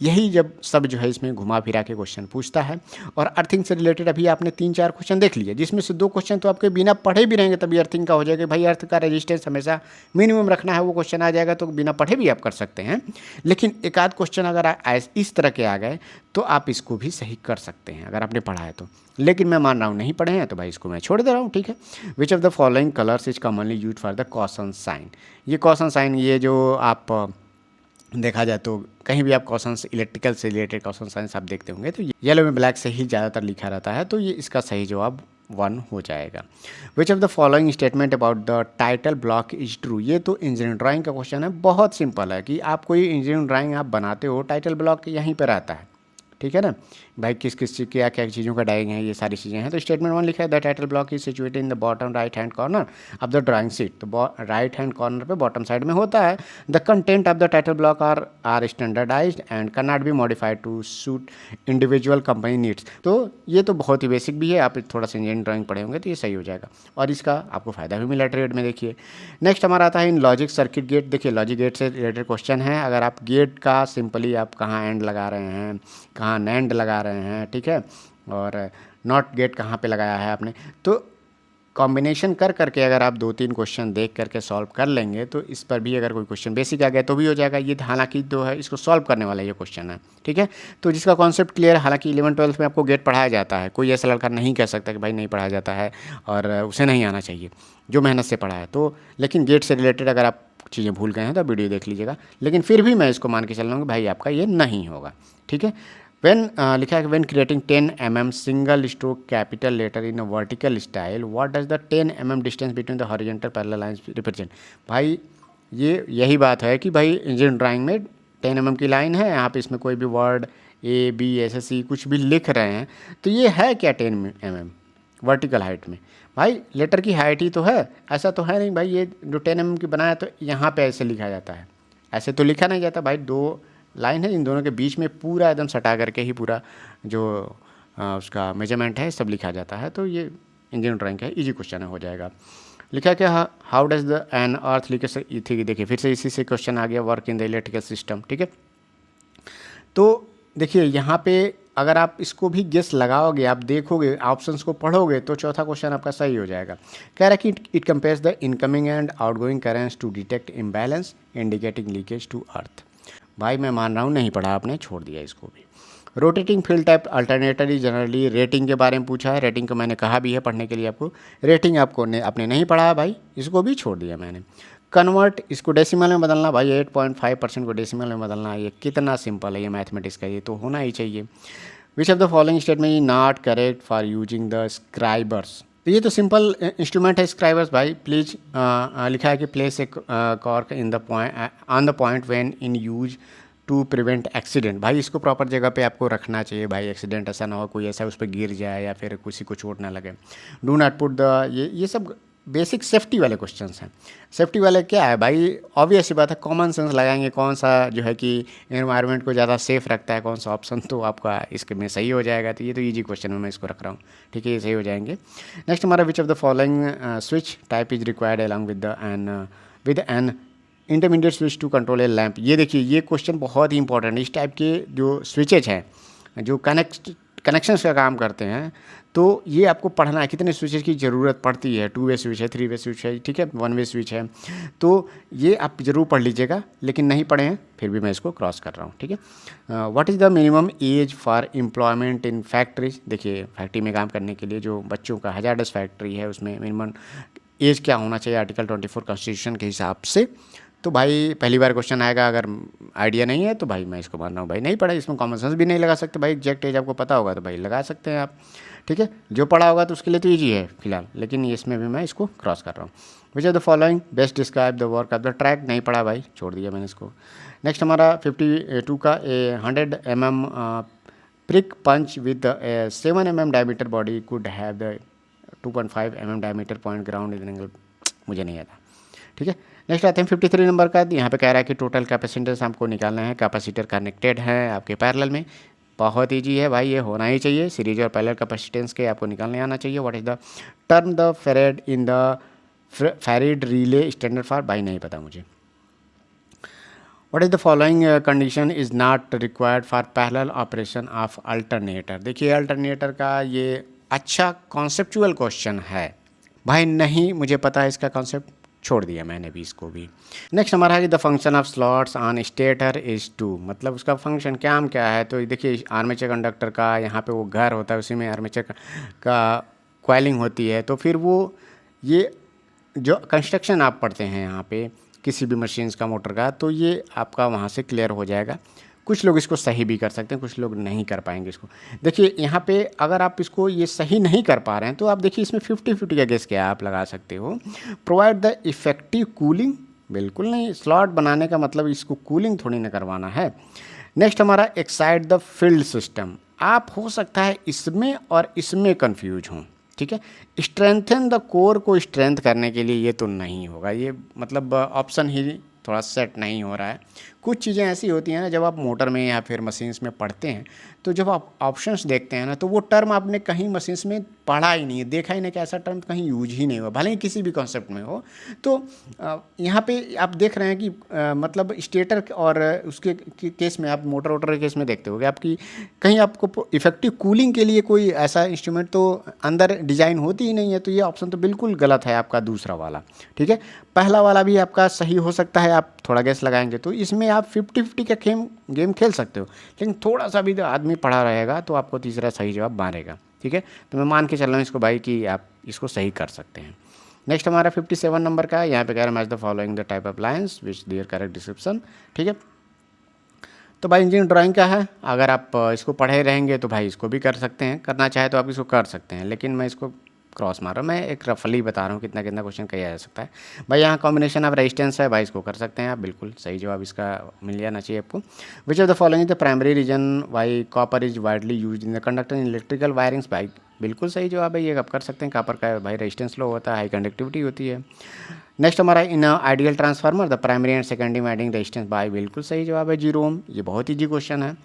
यही जब सब जो है इसमें घुमा फिरा के क्वेश्चन पूछता है। और अर्थिंग से रिलेटेड अभी आपने 3-4 क्वेश्चन देख लिए, जिसमें से 2 क्वेश्चन तो आपके बिना पढ़े भी रहेंगे तभी अर्थिंग का हो जाएगा। भाई अर्थ का रेजिस्टेंस हमेशा मिनिमम रखना है, वो क्वेश्चन आ जाएगा तो बिना पढ़े भी आप कर सकते हैं। लेकिन एक आध क्वेश्चन अगर इस तरह के आ गए तो आप इसको भी सही कर सकते हैं अगर आपने पढ़ा है तो। लेकिन मैं मान रहा हूँ नहीं पढ़े हैं तो भाई इसको मैं छोड़ दे रहा हूँ। ठीक है, which of the following colours is commonly use for the caution sign. ये कॉशन साइन, ये जो आप देखा जाए तो कहीं भी आप क्वेश्चंस इलेक्ट्रिकल से रिलेटेड क्वेश्चन साइंस आप देखते होंगे तो येलो में ब्लैक से ही ज़्यादातर लिखा रहता है, तो ये इसका सही जवाब 1 हो जाएगा। विच of the following statement about the title block is true. ये तो इंजीनियरिंग ड्राइंग का क्वेश्चन है, बहुत सिंपल है कि आप कोई इंजीनियरिंग ड्राइंग आप बनाते हो, टाइटल ब्लॉक यहीं पर रहता है। ठीक है ना भाई, किस किस चीज़ क्या क्या चीज़ों का ड्राइंग है, ये सारी चीज़ें हैं। तो स्टेटमेंट 1 लिखा है, the title block is situated in the bottom right hand corner of the drawing sheet. तो राइट हैंड कॉर्नर पे बॉटम साइड में होता है। The content of the title block are standardised and can not be modified to suit individual company needs. तो ये तो बहुत ही basic भी है, आप थोड़ा सा इंजीनियरिंग ड्राइंग पढ़े होंगे तो ये सही हो जाएगा और इसका आपको फायदा भी मिला ट्रेड में। देखिए नेक्स्ट हमारा आता है इन लॉजिक सर्किट गेट। देखिए लॉजिक गेट से रिलेटेड क्वेश्चन है, अगर आप गेट का सिंपली आप कहाँ एंड लगा रहे हैं, कहाँ नैंड लगा रहे हैं, ठीक है, और नॉट गेट कहाँ पे लगाया है आपने, तो कॉम्बिनेशन कर करके अगर आप 2-3 क्वेश्चन देख करके सॉल्व कर लेंगे तो इस पर भी अगर कोई क्वेश्चन बेसिक आ गया तो भी हो जाएगा। ये हालांकि जो है इसको सॉल्व करने वाला ये क्वेश्चन है। ठीक है, तो जिसका कॉन्सेप्ट क्लियर है, हालांकि 11-12 में आपको गेट पढ़ाया जाता है, कोई ऐसा लड़का नहीं कह सकता कि भाई नहीं पढ़ाया जाता है और उसे नहीं आना चाहिए जो मेहनत से पढ़ा है। तो लेकिन गेट से रिलेटेड अगर आप चीज़ें भूल गए हैं तो वीडियो देख लीजिएगा, लेकिन फिर भी मैं इसको मान के चल रहा हूँ कि भाई आपका ये नहीं होगा। ठीक है, व्हेन लिखा है कि when creating 10 mm single stroke capital letter in a vertical style, what does the 10 mm distance between the horizontal parallel lines represent. भाई ये यही बात है कि भाई इंजीनियरिंग ड्राइंग में 10 mm की लाइन है, यहाँ पे इसमें कोई भी वर्ड ए बी ऐसे सी कुछ भी लिख रहे हैं, तो ये है क्या 10 mm वर्टिकल हाइट में। भाई लेटर की हाइट ही तो है, ऐसा तो है नहीं भाई ये जो 10 mm की बनाया तो यहाँ पे ऐसे लिखा जाता है, ऐसे तो लिखा नहीं जाता भाई। दो लाइन है, इन दोनों के बीच में पूरा एकदम सटा करके ही पूरा जो उसका मेजरमेंट है सब लिखा जाता है। तो ये इंजीनियरिंग ड्राइंग का इजी क्वेश्चन हो जाएगा। लिखा क्या, हाउ डज द एन अर्थ लिखे से, देखिए फिर से इसी से क्वेश्चन आ गया, work in the electrical system. ठीक है, तो देखिए यहाँ पे अगर आप इसको भी गेस लगाओगे, आप देखोगे ऑप्शंस को पढ़ोगे तो चौथा क्वेश्चन आपका सही हो जाएगा। कह रहा है कि it compares the incoming and outgoing currents to detect imbalance indicating leakage to earth. भाई मैं मान रहा हूँ नहीं पढ़ा आपने, छोड़ दिया इसको भी। Rotating field type alternator generally, rating के बारे में पूछा है, रेटिंग को मैंने कहा भी है पढ़ने के लिए आपको, रेटिंग आपको आपने नहीं पढ़ा है भाई, इसको भी छोड़ दिया मैंने। कन्वर्ट, इसको डेसिमल में बदलना भाई, 8.5% को डेसिमल में बदलना, ये कितना सिंपल है ये मैथमेटिक्स का, ये तो होना ही चाहिए। Which of the following statement is not correct for using the scribers, तो ये तो सिंपल इंस्ट्रूमेंट है स्क्राइबर्स भाई। प्लीज लिखा है कि place a cork in the point on the point when in use to prevent accident. भाई इसको प्रॉपर जगह पे आपको रखना चाहिए भाई, एक्सीडेंट ऐसा ना हो कोई ऐसा उस पर गिर जाए या फिर किसी को चोट ना लगे। डू नॉट पुट द, ये सब बेसिक सेफ्टी वाले क्वेश्चंस हैं। सेफ्टी वाले क्या है भाई, ऑब्वियस सी बात है, कॉमन सेंस लगाएंगे, कौन सा जो है कि एनवायरनमेंट को ज़्यादा सेफ रखता है, कौन सा ऑप्शन, तो आपका इसके में सही हो जाएगा। तो ये तो इजी क्वेश्चन में मैं इसको रख रहा हूँ, ठीक है, ये सही हो जाएंगे। नेक्स्ट हमारा which of the following switch type is required along with an intermediate switch to control a lamp. ये देखिए ये क्वेश्चन बहुत ही इंपॉर्टेंट है। इस टाइप के जो स्विचेज हैं जो कनेक्शंस का काम करते हैं, तो ये आपको पढ़ना है कितने स्विचेज की ज़रूरत पड़ती है। 2 वे स्विच है, 3 वे स्विच है, ठीक है, 1 वे स्विच है, तो ये आप ज़रूर पढ़ लीजिएगा, लेकिन नहीं पढ़े हैं फिर भी मैं इसको क्रॉस कर रहा हूँ, ठीक है। What is the minimum age for employment in factories. देखिए फैक्ट्री में काम करने के लिए जो बच्चों का हजार्डस फैक्ट्री है उसमें मिनिमम एज क्या होना चाहिए आर्टिकल 24 कॉन्स्टिट्यूशन के हिसाब से। तो भाई पहली बार क्वेश्चन आएगा, अगर आइडिया नहीं है तो भाई मैं इसको मान रहा हूँ भाई नहीं पढ़ा, इसमें कॉमन सेंस भी नहीं लगा सकते भाई, एग्जैक्ट एज आपको पता होगा तो भाई लगा सकते हैं आप, ठीक है। जो पढ़ा होगा तो उसके लिए तो ईजी है फिलहाल, लेकिन इसमें भी मैं इसको क्रॉस कर रहा हूँ। Which are the following best describe the work of the track, नहीं पढ़ा भाई, छोड़ दिया मैंने इसको। नेक्स्ट हमारा 52 का 100 mm prick punch with a 7 mm diameter body could have the 2.5 mm diameter point ground in an angle, मुझे नहीं आता, ठीक है। नेक्स्ट आते हैं 53 नंबर का, यहाँ पे कह रहा है कि टोटल कैपेसिटेंस हमको निकालना है, कैपेसिटर कनेक्टेड है आपके पैरेलल में, बहुत ईजी है भाई, ये होना ही चाहिए, सीरीज और पैरेलल कैपेसिटेंस के आपको निकालने आना चाहिए। What is the term differential in differential relay standard for, भाई नहीं पता मुझे। What is the following condition is not required for parallel operation of alternator. देखिए अल्टरनेटर का ये अच्छा कॉन्सेप्चुअल क्वेश्चन है भाई, नहीं मुझे पता है इसका कॉन्सेप्ट, छोड़ दिया मैंने भी इसको भी। नेक्स्ट हमारा है the function of slots on stator is to, मतलब उसका फंक्शन क्या है। तो देखिए आर्मेचर कंडक्टर का यहाँ पे वो घर होता है, उसी में आर्मेचर का क्वाइलिंग होती है, तो फिर वो ये जो कंस्ट्रक्शन आप पढ़ते हैं यहाँ पे किसी भी मशीन्स का मोटर का, तो ये आपका वहाँ से क्लियर हो जाएगा। कुछ लोग इसको सही भी कर सकते हैं, कुछ लोग नहीं कर पाएंगे इसको। देखिए यहाँ पे अगर आप इसको ये सही नहीं कर पा रहे हैं तो आप देखिए इसमें 50-50 का गेस क्या आप लगा सकते हो। प्रोवाइड द इफेक्टिव कूलिंग, बिल्कुल नहीं, स्लॉट बनाने का मतलब इसको कूलिंग थोड़ी ना करवाना है। नेक्स्ट हमारा एक्साइट द फील्ड सिस्टम, आप हो सकता है इसमें और इसमें कन्फ्यूज हों, ठीक है। स्ट्रेंथन द कोर को स्ट्रेंथ करने के लिए ये तो नहीं होगा, ये मतलब ऑप्शन ही थोड़ा सेट नहीं हो रहा है। कुछ चीज़ें ऐसी होती हैं ना जब आप मोटर में या फिर मशीन्स में पढ़ते हैं, तो जब आप ऑप्शंस देखते हैं ना तो वो टर्म आपने कहीं मशीन्स में पढ़ा ही नहीं है, देखा ही नहीं कि ऐसा टर्म कहीं यूज ही नहीं हुआ, भले ही किसी भी कॉन्सेप्ट में हो। तो यहाँ पे आप देख रहे हैं कि मतलब स्टेटर और उसके केस में आप मोटर वोटर के केस में देखते हो कि आपकी कहीं आपको इफेक्टिव कूलिंग के लिए कोई ऐसा इंस्ट्रूमेंट तो अंदर डिज़ाइन होती ही नहीं है। तो ये ऑप्शन तो बिल्कुल गलत है आपका दूसरा वाला, ठीक है। पहला वाला भी आपका सही हो सकता है, आप थोड़ा गैस लगाएंगे तो इसमें आप 50-50 का गेम खेल सकते हो, लेकिन थोड़ा सा भी आदमी पढ़ा रहेगा तो आपको तीसरा सही जवाब मारेगा, ठीक है। तो मैं मान के चल रहा हूँ इसको भाई कि आप इसको सही कर सकते हैं। नेक्स्ट हमारा 57 नंबर का, यहाँ पे कह रहा है match the following the type of lines which their correct description, ठीक है। तो भाई इंजीनियरिंग ड्राइंग क्या है, अगर आप इसको पढ़े रहेंगे तो भाई इसको भी कर सकते हैं, करना चाहे तो आप इसको कर सकते हैं, लेकिन मैं इसको क्रॉस मार रहा हूँ, मैं एक रफली बता रहा हूँ कितना कितना क्वेश्चन किया जा सकता है। भाई यहाँ कॉम्बिनेशन ऑफ रेजिस्टेंस है, भाई इसको कर सकते हैं आप, बिल्कुल सही जवाब इसका मिल जाना चाहिए आपको। Which of the following the primary reason why copper is widely use in the conductor in electrical wirings, भाई बिल्कुल सही जवाब है, ये आप कर सकते हैं। कॉपर का भाई रेजिस्टेंस लो होता है, हाई कंडक्टिविटी होती है। नेक्स्ट हमारा in ideal transformer the primary and secondary winding resistance, भाई बिल्कुल सही जवाब है 0 ओम, ये बहुत ईजी क्वेश्चन है।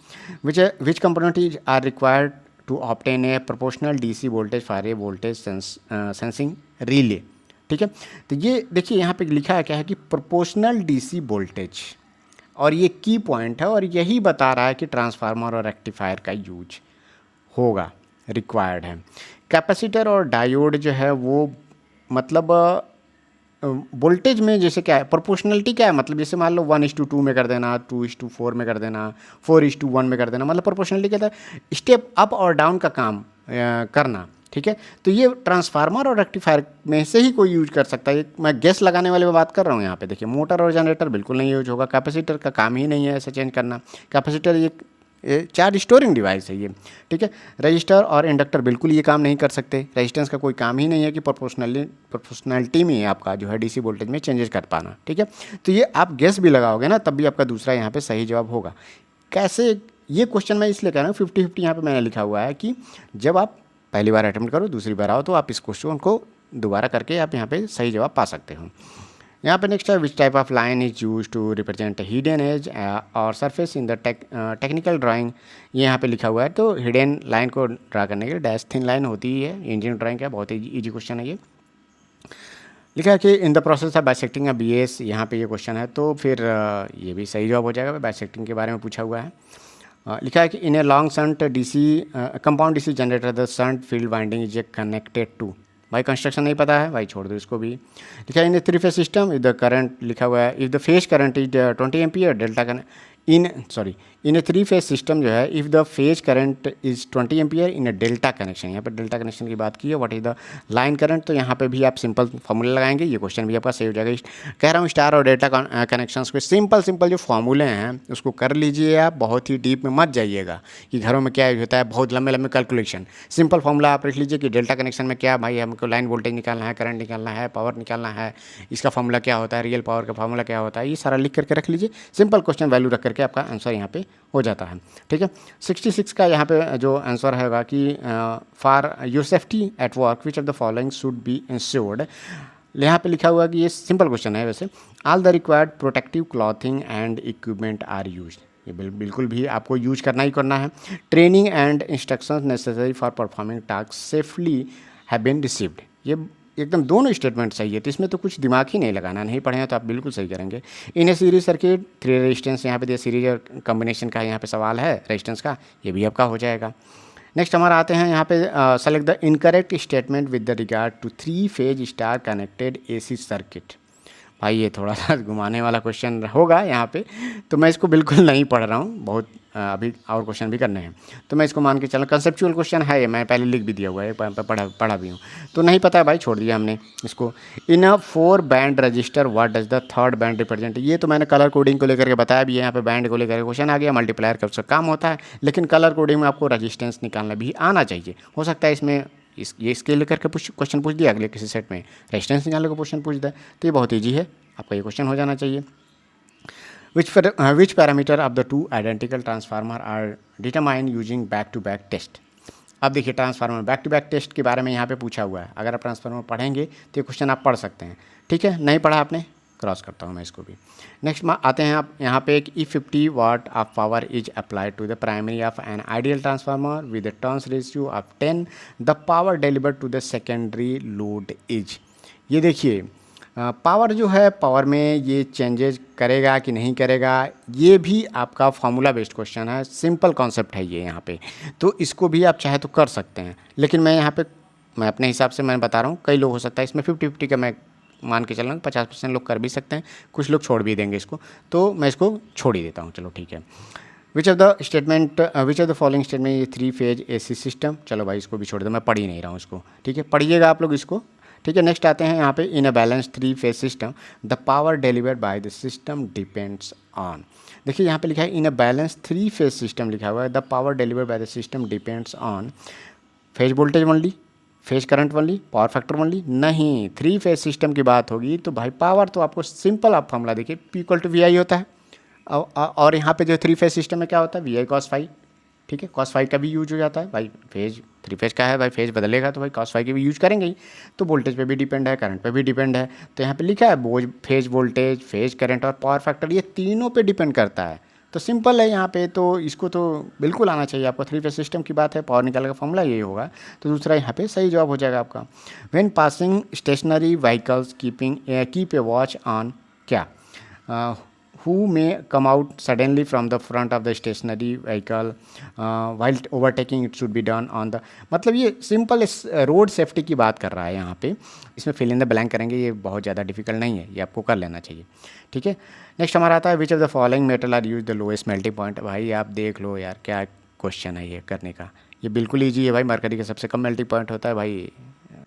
Which component is are required to obtain a proportional DC voltage for a voltage sensing relay, ठीक है। तो ये देखिए यहाँ पे लिखा है क्या है कि प्रोपोर्शनल डीसी वोल्टेज, और ये की पॉइंट है और यही बता रहा है कि ट्रांसफार्मर और रेक्टिफायर का यूज होगा, रिक्वायर्ड है। कैपेसिटर और डायोड जो है वो मतलब वोल्टेज में जैसे क्या है, प्रोपोर्शनलिटी क्या है, मतलब जैसे मान लो 1:2 में कर देना, 2:4 में कर देना, 4:1 में कर देना, मतलब प्रोपोर्शनलिटी क्या है, स्टेप अप और डाउन का काम करना, ठीक है। तो ये ट्रांसफार्मर और रेक्टिफायर में से ही कोई यूज कर सकता है, मैं गैस लगाने वाले में बात कर रहा हूँ यहाँ पे। देखिए मोटर और जनरेटर बिल्कुल नहीं यूज होगा, कैपेसिटर का काम ही नहीं है ऐसे चेंज करना, कैपेसिटर ये चार्ज स्टोरिंग डिवाइस है ये, ठीक है। रजिस्टर और इंडक्टर बिल्कुल ये काम नहीं कर सकते, रेजिस्टेंस का कोई काम ही नहीं है कि प्रोपोर्शनलिटी में आपका जो है डीसी वोल्टेज में चेंजेस कर पाना, ठीक है। तो ये आप गैस भी लगाओगे ना तब भी आपका दूसरा यहाँ पे सही जवाब होगा। कैसे, ये क्वेश्चन मैं इसलिए कह रहा हूँ 50-50 यहाँ पे मैंने लिखा हुआ है कि जब आप पहली बार अटेम्प्ट करो, दूसरी बार आओ तो आप इस क्वेश्चन को दोबारा करके आप यहाँ पे सही जवाब पा सकते हो। यहाँ पे नेक्स्ट है which type of line is use to represent hidden edge और surface in the technical drawing, ये यहाँ पे लिखा हुआ है। तो हिडन लाइन को ड्रा करने के लिए डैश थिन लाइन होती ही है, इंजीनियरिंग ड्राइंग का बहुत ही ईजी क्वेश्चन है ये। लिखा है कि in the process of bisecting a BS, यहाँ पे ये क्वेश्चन है तो फिर ये भी सही जवाब हो जाएगा, बाइसेक्टिंग के बारे में पूछा हुआ है। लिखा है कि in a long shunt DC compound DC generator the shunt field winding is connected to, भाई कंस्ट्रक्शन नहीं पता है भाई छोड़ दो इसको भी। लिखा है in a three phase system if the current, लिखा हुआ है if the phase current is 20 ampere delta in a three phase system जो है if the phase current is 20 ampere in a delta connection, यहाँ पर डेल्टा कनेक्शन की बात की है। What is the line current, तो यहाँ पे भी आप सिंपल फार्मूला लगाएंगे, ये क्वेश्चन भी आपका सही हो जाएगा। कह रहा हूँ स्टार और डेल्टा कनेक्शंस के सिंपल जो फार्मूले हैं उसको कर लीजिए आप, बहुत ही डीप में मत जाइएगा कि घरों में क्या यूज होता है, बहुत लंबे कैलकुलेशन। सिंपल फार्मूला आप रख लीजिए कि डेल्टा कनेक्शन में क्या भाई हमको लाइन वोल्टेज निकालना है, करंट निकालना है, पावर निकालना है, इसका फार्मूला क्या होता है, रियल पावर का फार्मूला क्या होता है, ये सारा लिख करके रख लीजिए। सिंपल क्वेश्चन वैल्यू रख करके आपका आंसर यहाँ पे हो जाता है, ठीक है। 66 का यहाँ पे जो आंसर होगा कि for your safety at work which of the following should be insured, यहाँ पे लिखा हुआ है कि ये सिंपल क्वेश्चन है वैसे। All the required protective clothing and equipment are use, ये बिल्कुल भी आपको यूज करना ही करना है। Training and instructions necessary for performing task safely have been received, ये एकदम दोनों स्टेटमेंट सही है, तो इसमें तो कुछ दिमाग ही नहीं लगाना, नहीं पढ़े हैं तो आप बिल्कुल सही करेंगे। इन ए सीरीज सर्किट 3 रेजिस्टेंस, यहाँ पे दिया सीरीज और कॉम्बिनेशन का यहाँ पे सवाल है रेजिस्टेंस का, ये भी आपका हो जाएगा। नेक्स्ट हमारा आते हैं यहाँ पे select the incorrect statement with the regard to three phase star connected AC circuit, भाई ये थोड़ा सा घुमाने वाला क्वेश्चन होगा यहाँ पे, तो मैं इसको बिल्कुल नहीं पढ़ रहा हूँ, बहुत अभी और क्वेश्चन भी करने हैं तो मैं इसको मान के चलूँ। कंसेप्चुअल क्वेश्चन है ये, मैं पहले लिख भी दिया हुआ है, पढ़ा भी हूँ, तो नहीं पता है भाई छोड़ दिया हमने इसको। इन अ 4 band register what does the 3rd band represent, ये तो मैंने कलर कोडिंग को लेकर के बताया भी है, यहाँ पे बैंड को लेकर क्वेश्चन आ गया, मल्टीप्लायर का उसका काम होता है, लेकिन कलर कोडिंग में आपको रजिस्टेंस निकालना भी आना चाहिए। हो सकता है इसमें ये इसके लेकर के क्वेश्चन पूछ दिया, अगले किसी सेट में रेजिस्टेंस निकालने का क्वेश्चन पूछ दे, तो ये बहुत ईजी है, आपका ये क्वेश्चन हो जाना चाहिए। Which parameter of the 2 identical transformer are determine using back to back test, अब देखिए transformer back to back test के बारे में यहाँ पे पूछा हुआ है, अगर आप ट्रांसफार्मर पढ़ेंगे तो ये क्वेश्चन आप पढ़ सकते हैं, ठीक है। नहीं पढ़ा आपने, क्रॉस करता हूँ मैं इसको भी। नेक्स्ट आते हैं आप यहाँ पे एक if 50 watt of power is applied to the primary of an ideal transformer with the turns ratio of 10, the power delivered to the secondary load is, ये देखिए पावर जो है, पावर में ये चेंजेस करेगा कि नहीं करेगा, ये भी आपका फार्मूला बेस्ड क्वेश्चन है, सिंपल कॉन्सेप्ट है ये यहाँ पे, तो इसको भी आप चाहे तो कर सकते हैं, लेकिन मैं यहाँ पे मैं अपने हिसाब से मैं बता रहा हूँ, कई लोग हो सकता है इसमें 50-50 का मैं मान के चल रहा हूँ, 50% लोग कर भी सकते हैं, कुछ लोग छोड़ भी देंगे इसको, तो मैं इसको छोड़ ही देता हूँ, चलो ठीक है। Which of the following statement ये 3-फेज AC सिस्टम, चलो भाई इसको भी छोड़ दो, मैं पढ़ ही नहीं रहा हूँ इसको, ठीक है, पढ़िएगा आप लोग इसको, ठीक है, नेक्स्ट आते हैं यहाँ पे, in a balance 3 phase system the power delivered by the system depends on. देखिए यहाँ पे लिखा है in a balance 3 phase system लिखा हुआ है, the power delivered by the system depends on phase voltage only, phase current only, power factor only. नहीं, 3 phase system की बात होगी तो भाई पावर तो आपको सिंपल, आप फॉर्मूला देखिए, P इक्वल टू वी आई होता है। और यहाँ पे जो 3 फेज सिस्टम में क्या होता है, वी आई कॉस फाई। ठीक है, कॉस फाई का भी यूज हो जाता है भाई, फेज 3 फेज का है भाई, फेज बदलेगा तो भाई कॉस फाई की भी यूज करेंगे ही। तो वोल्टेज पे भी डिपेंड है, करंट पे भी डिपेंड है। तो यहाँ पे लिखा है फेज वोल्टेज, फेज करंट और पावर फैक्टर, ये तीनों पे डिपेंड करता है। तो सिंपल है यहाँ पे, तो इसको तो बिल्कुल आना चाहिए आपको। 3 फेज सिस्टम की बात है, पावर निकालने का फॉर्मूला यही होगा। तो दूसरा यहाँ पे सही जवाब हो जाएगा आपका। When passing stationary vehicles keep a watch on क्या, who may come out suddenly from the front of the stationary vehicle while overtaking it should be done on the, मतलब ये सिंपल रोड सेफ्टी की बात कर रहा है यहाँ पे। इसमें फिल इन द ब्लैंक करेंगे, ये बहुत ज़्यादा डिफिकल्ट नहीं है, ये आपको कर लेना चाहिए। ठीक है, नेक्स्ट हमारा आता है which of the following metal are use the lowest melting point. भाई आप देख लो यार, क्या क्वेश्चन है ये करने का, ये बिल्कुल ईजी है भाई। मरकरी का सबसे कम मेल्टिंग पॉइंट होता है भाई,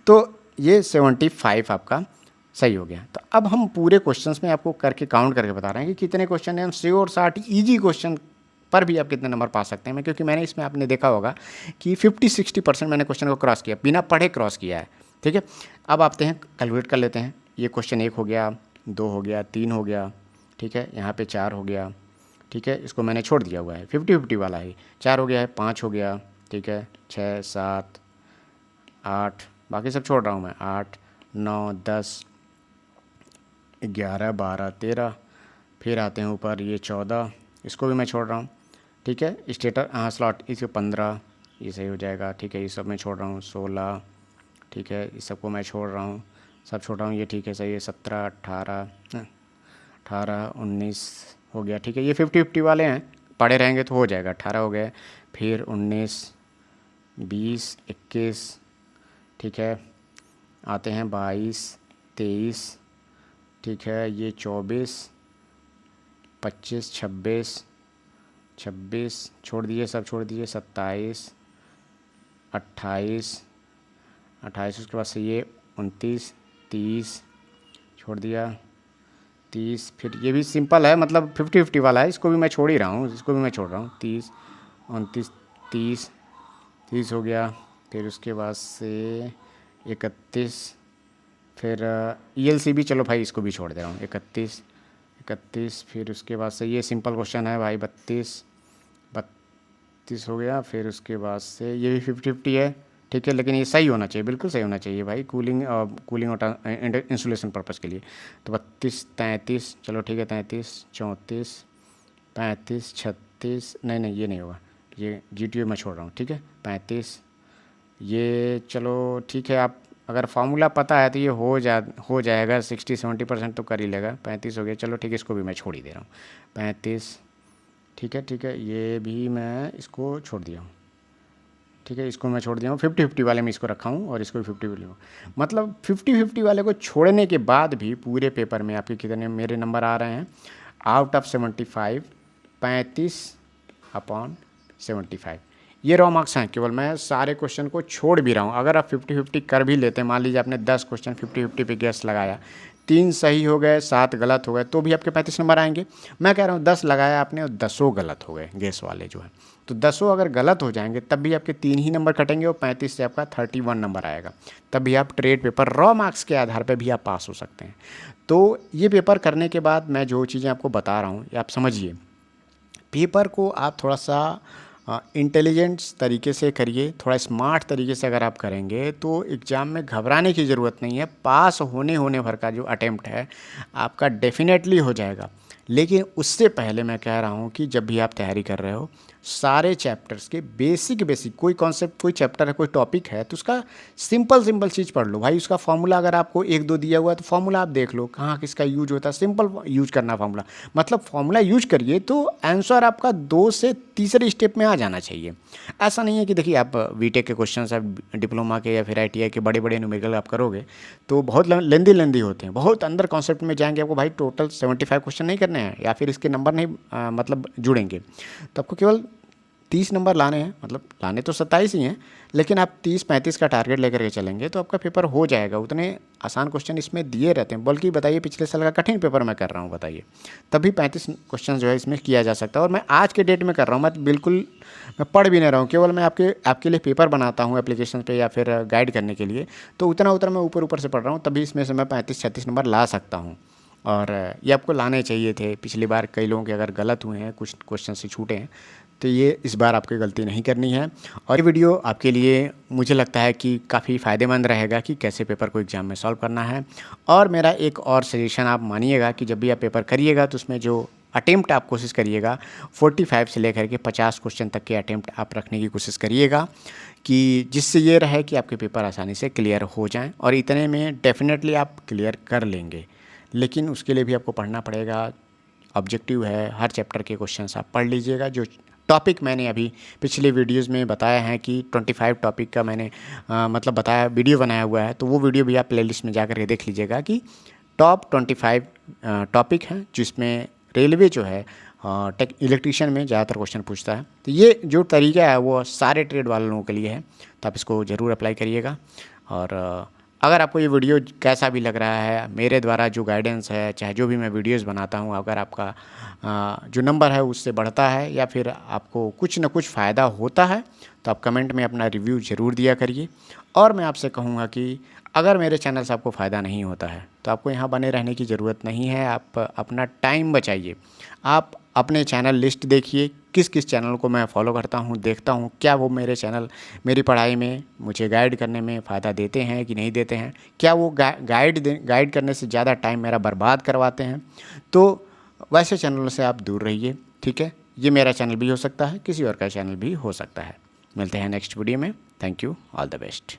तो ये 75 आपका सही हो गया। तो अब हम पूरे क्वेश्चंस में आपको करके काउंट करके बता रहे हैं कि कितने क्वेश्चन हैं। हम 100 और 60 ईजी क्वेश्चन पर भी आप कितने नंबर पा सकते हैं। क्योंकि मैंने इसमें आपने देखा होगा कि 50-60% मैंने क्वेश्चन को क्रॉस किया, बिना पढ़े क्रॉस किया है। ठीक है, अब आते हैं कैलकुलेट कर लेते हैं। ये क्वेश्चन 1 हो गया, 2 हो गया, 3 हो गया, ठीक है, यहाँ पे 4 हो गया, ठीक है, इसको मैंने छोड़ दिया हुआ है, 50-50 वाला है। 4 हो गया है, 5 हो गया, ठीक है, 6, 7, 8, बाकी सब छोड़ रहा हूँ मैं, 8, 9, 10, 11, 12, 13, फिर आते हैं ऊपर ये 14, इसको भी मैं छोड़ रहा हूँ। ठीक है, स्टेटर हाँ स्लॉट इसके 15, ये सही हो जाएगा। ठीक है, ये सब मैं छोड़ रहा हूँ। 16, ठीक है, इस सबको मैं छोड़ रहा हूँ, सब छोड़ रहा हूँ, ये ठीक है सही है। 17, 18, 19 हो गया। ठीक है, ये 50-50 वाले हैं, पढ़े रहेंगे तो हो जाएगा। 18 हो गए, फिर 19, 20, 21, ठीक है, आते हैं 22, 23, ठीक है, ये 24, 25, 26 छोड़ दिए, सब छोड़ दिए। 27, 28, उसके बाद से ये 29, 30 छोड़ दिया, 30, फिर ये भी सिंपल है, मतलब 50-50 वाला है, इसको भी मैं छोड़ ही रहा हूँ, इसको भी मैं छोड़ रहा हूँ। 30, 29, 30 हो गया, फिर उसके बाद से 31, फिर ELC भी चलो भाई इसको भी छोड़ दे रहा हूँ। 31, फिर उसके बाद से ये सिंपल क्वेश्चन है भाई। 32 हो गया, फिर उसके बाद से ये भी 50-50 है। ठीक है, लेकिन ये सही होना चाहिए, बिल्कुल सही होना चाहिए भाई, कूलिंग और इंसुलेशन पर्पज़ के लिए। तो 32, 33, चलो ठीक है, 33, 34, 35, 36, नहीं ये नहीं होगा, ये GTO मैं छोड़ रहा हूँ। ठीक है, 35, ये चलो ठीक है, आप अगर फार्मूला पता है तो ये हो जाएगा, 60-70% तो कर ही लेगा। 35 हो गया, चलो ठीक है, इसको भी मैं छोड़ ही दे रहा हूँ। 35, ठीक है, ये भी मैं इसको छोड़ दिया हूँ। ठीक है, इसको मैं छोड़ दिया हूँ। 50-50 वाले में इसको रखा हूँ और इसको भी 50-50, मतलब 50-50 वाले को छोड़ने के बाद भी पूरे पेपर में आपके कितने मेरे नंबर आ रहे हैं, आउट ऑफ 75, 35/75। ये रॉ मार्क्स हैं, केवल मैं सारे क्वेश्चन को छोड़ भी रहा हूँ। अगर आप 50-50 कर भी लेते हैं, मान लीजिए आपने 10 क्वेश्चन 50-50 पे गेस लगाया, 3 सही हो गए, 7 गलत हो गए, तो भी आपके 35 नंबर आएंगे। मैं कह रहा हूँ 10 लगाया आपने और 10 गलत हो गए गेस वाले जो है, तो 10 अगर गलत हो जाएंगे तब भी आपके 3 ही नंबर कटेंगे और 35 से आपका 31 नंबर आएगा। तब भी आप ट्रेड पेपर रॉ मार्क्स के आधार पर भी आप पास हो सकते हैं। तो ये पेपर करने के बाद मैं जो चीज़ें आपको बता रहा हूँ, आप समझिए, पेपर को आप थोड़ा सा इंटेलिजेंट्स तरीके से करिए, थोड़ा स्मार्ट तरीके से अगर आप करेंगे तो एग्ज़ाम में घबराने की ज़रूरत नहीं है। पास होने भर का जो अटेम्प्ट है आपका डेफिनेटली हो जाएगा। लेकिन उससे पहले मैं कह रहा हूँ कि जब भी आप तैयारी कर रहे हो, सारे चैप्टर्स के बेसिक कोई कॉन्सेप्ट, कोई चैप्टर है, कोई टॉपिक है, तो उसका सिंपल चीज़ पढ़ लो भाई। उसका फॉर्मूला अगर आपको 1-2 दिया हुआ है तो फॉर्मूला आप देख लो कहाँ किसका यूज होता है, सिंपल यूज करना फॉर्मूला। मतलब फॉर्मूला यूज करिए तो आंसर आपका 2 से तीसरे स्टेप में आ जाना चाहिए। ऐसा नहीं है कि देखिए आप बीटेक के क्वेश्चन आप डिप्लोमा के या फिर ITI के बड़े न्यूमेरिकल आप करोगे तो बहुत लेंदी होते हैं, बहुत अंदर कॉन्सेप्ट में जाएंगे। आपको भाई टोटल 75 क्वेश्चन नहीं करने हैं या फिर इसके नंबर नहीं मतलब जुड़ेंगे, तो आपको केवल 30 नंबर लाने हैं, मतलब लाने तो 27 ही हैं, लेकिन आप 30-35 का टारगेट लेकर के चलेंगे तो आपका पेपर हो जाएगा। उतने आसान क्वेश्चन इसमें दिए रहते हैं, बल्कि बताइए पिछले साल का कठिन पेपर मैं कर रहा हूँ, बताइए, तभी 35 क्वेश्चन जो है इसमें किया जा सकता है। और मैं आज के डेट में कर रहा हूँ, मैं बिल्कुल मैं पढ़ भी नहीं रहा हूँ, केवल मैं आपके लिए पेपर बनाता हूँ एप्लीकेशन पे या फिर गाइड करने के लिए, तो उतना मैं ऊपर ऊपर से पढ़ रहा हूँ, तभी इसमें से मैं 35-36 नंबर ला सकता हूँ। और ये आपको लाने चाहिए थे। पिछली बार कई लोगों के अगर गलत हुए हैं, कुछ क्वेश्चन से छूटे हैं, तो ये इस बार आपकी गलती नहीं करनी है। और ये वीडियो आपके लिए मुझे लगता है कि काफ़ी फ़ायदेमंद रहेगा कि कैसे पेपर को एग्ज़ाम में सॉल्व करना है। और मेरा एक और सजेशन आप मानिएगा कि जब भी आप पेपर करिएगा तो उसमें जो अटेम्प्ट आप कोशिश करिएगा 45 से लेकर के 50 क्वेश्चन तक के अटेम्प्ट आप रखने की कोशिश करिएगा, कि जिससे ये रहे कि आपके पेपर आसानी से क्लियर हो जाएं। और इतने में डेफिनेटली आप क्लियर कर लेंगे, लेकिन उसके लिए भी आपको पढ़ना पड़ेगा। ऑब्जेक्टिव है, हर चैप्टर के क्वेश्चंस आप पढ़ लीजिएगा। जो टॉपिक मैंने अभी पिछले वीडियोस में बताया है कि 25 टॉपिक का मैंने मतलब बताया, वीडियो बनाया हुआ है, तो वो वीडियो भी आप प्लेलिस्ट में जाकर के देख लीजिएगा कि टॉप 25 टॉपिक हैं जिसमें रेलवे जो है इलेक्ट्रीशियन में ज़्यादातर क्वेश्चन पूछता है। तो ये जो तरीका है वो सारे ट्रेड वाले लोगों के लिए है, तो आप इसको ज़रूर अप्लाई करिएगा। और अगर आपको ये वीडियो कैसा भी लग रहा है, मेरे द्वारा जो गाइडेंस है, चाहे जो भी मैं वीडियोस बनाता हूँ, अगर आपका जो नंबर है उससे बढ़ता है या फिर आपको कुछ ना कुछ फ़ायदा होता है, तो आप कमेंट में अपना रिव्यू ज़रूर दिया करिए। और मैं आपसे कहूँगा कि अगर मेरे चैनल से आपको फ़ायदा नहीं होता है तो आपको यहाँ बने रहने की ज़रूरत नहीं है। आप अपना टाइम बचाइए, आप अपने चैनल लिस्ट देखिए, किस किस चैनल को मैं फॉलो करता हूँ, देखता हूँ क्या वो मेरे चैनल मेरी पढ़ाई में मुझे गाइड करने में फ़ायदा देते हैं कि नहीं देते हैं, क्या वो गाइड करने से ज़्यादा टाइम मेरा बर्बाद करवाते हैं। तो वैसे चैनलों से आप दूर रहिए, ठीक है। ये मेरा चैनल भी हो सकता है, किसी और का चैनल भी हो सकता है। मिलते हैं नेक्स्ट वीडियो में। Thank you, all the best.